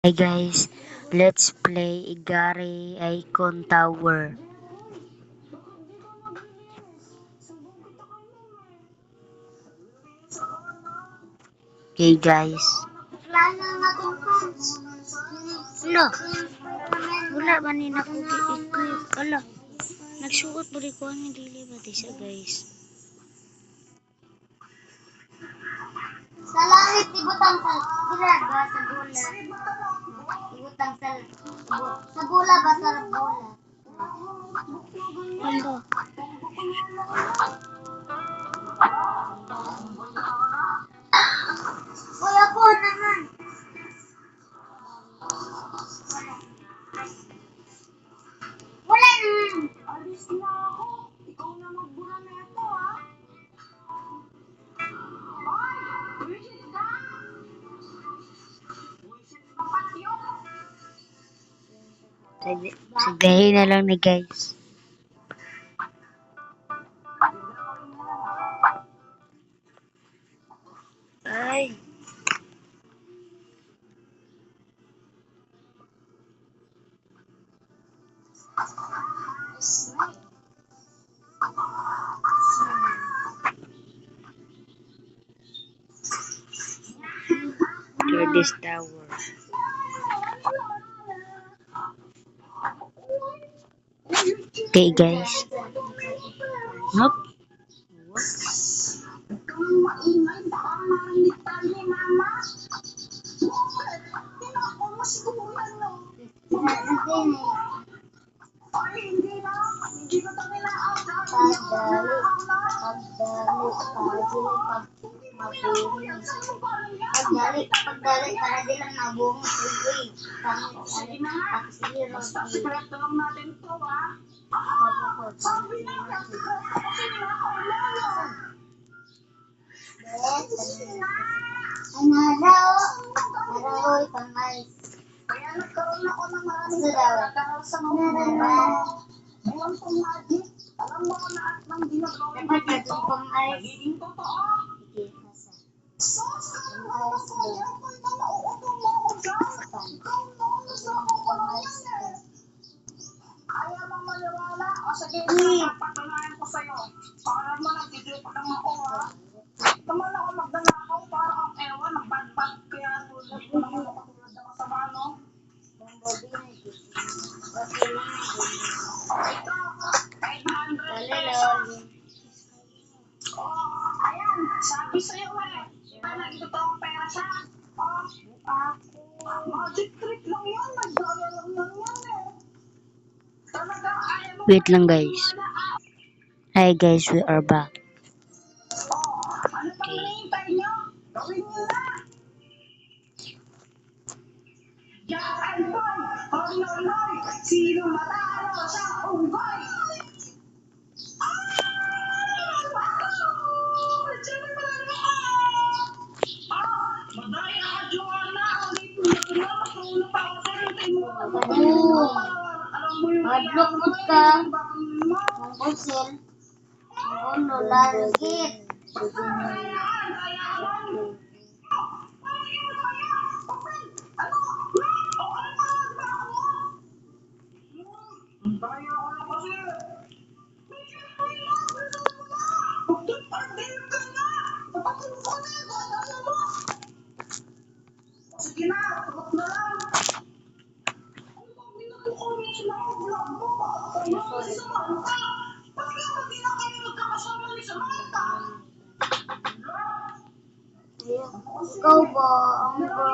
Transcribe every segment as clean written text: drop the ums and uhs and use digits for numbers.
Hi guys, let's play Igari Icon Tower. Okay guys. Wala. Wala ba ni nakug-equip? Wala. Nagsuot mo rin ko ang dili ba siya guys. Sa langit, ibutang sa dirad ba sa bola? Ibutang sa bola ba sa bola? Wala. Uy, ako naman. Wala naman. Alis na ako. Ikaw na magbura na ito, ha? Hoy! Wisit ka! Wisit ka patyo! Sabihin na lang ni guys. Ay. Clear this tower. Okay guys. Nope. Kung maingay, baka marinig tayo ni Mama. Tinako mo siguro yan, no? Ay, hindi na. Hindi ko ito nilaaga. Pagdali, para di lang mabungo. Sige na nga. Basta sikreto lang natin to, ha? Sabi na nga, sikreto kasi nakakaulan. Araw, pangay. Kaya nagkaroon ako ng maraming pagkakataon sa mga ewan kong magic. Alam mo lahat ng ginagawin ko dito. Nagiging totoo. Sos, kaya ko yan. Kung ito mauutong mo ako dyan. Ikaw naman sa ako ko lang yan eh. Ayaw mong maniwala. O sige, papatunayan ko sa'yo. Para mo nag-video pa lang ako, ha? Naman ako magdanakaw para ang ewan, nagbadbad kaya tulad ko naman ako tulad ng kasama, no? Ito, 500 pesos. Oh, ayan, sabi sa'yo eh. Diba nagtotoo pera siya? Oh, magic trick lang yan, nagdaya lang yan eh. Talaga ayaw mo Wait lang guys. Hi guys, we are back. ano pang hinihintay nyo? Gawin nyo na! Jack and Boy! Hoy, hoy, hoy! Sino matalo sa unggoy? Madaya ka, Joanna! Ulit na, matulog pa ako sa'yo. Alam mo yung Madlock mo ka. Ang kusel. Ang ulo, lalagit. Sige na, tulog na lang. Ano bang ginagawa mo sila ang vlog mo? Ano si Samantha? Bakit hindi na kayo nagkakasama ni Samantha? Ikaw ba? Ang ba?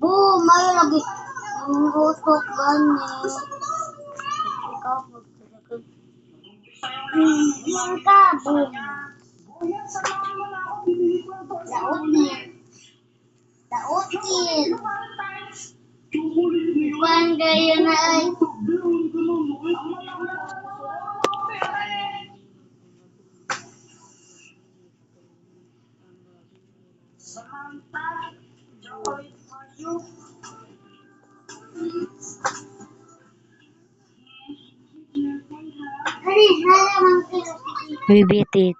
Bu, may lagi. Ang utok ganyan. Ikaw ba? Yan ka, bu. Lautin. Lautin. Bukan gaya na ay. Samantha, chocolate for you. We beat it.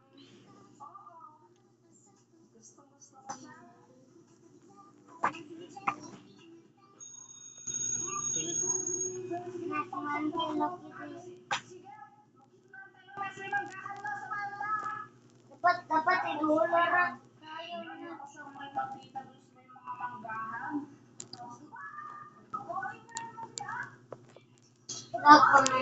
Dapat idulo ra. Lock ko na.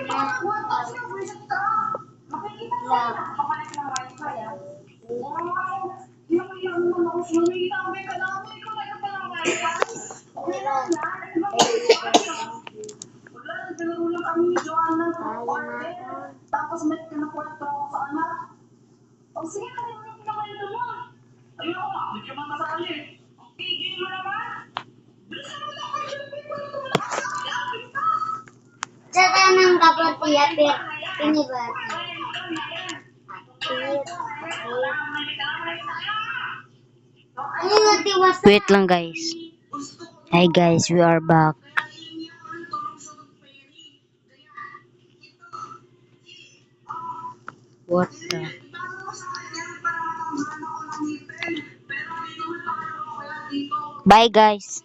Tapos may kinakwento ako sa anak. O sige, kalimutan ko kayo naman. Ayoko nga, hindi ka man masali. Ang tigil mo naman. Bilisan mo na kayo, hindi ko na ito malakasakit ka. Tsaka nang dapat iyapir. Ini ba? Wait lang guys. Hi guys, we are back. What the? Bye guys.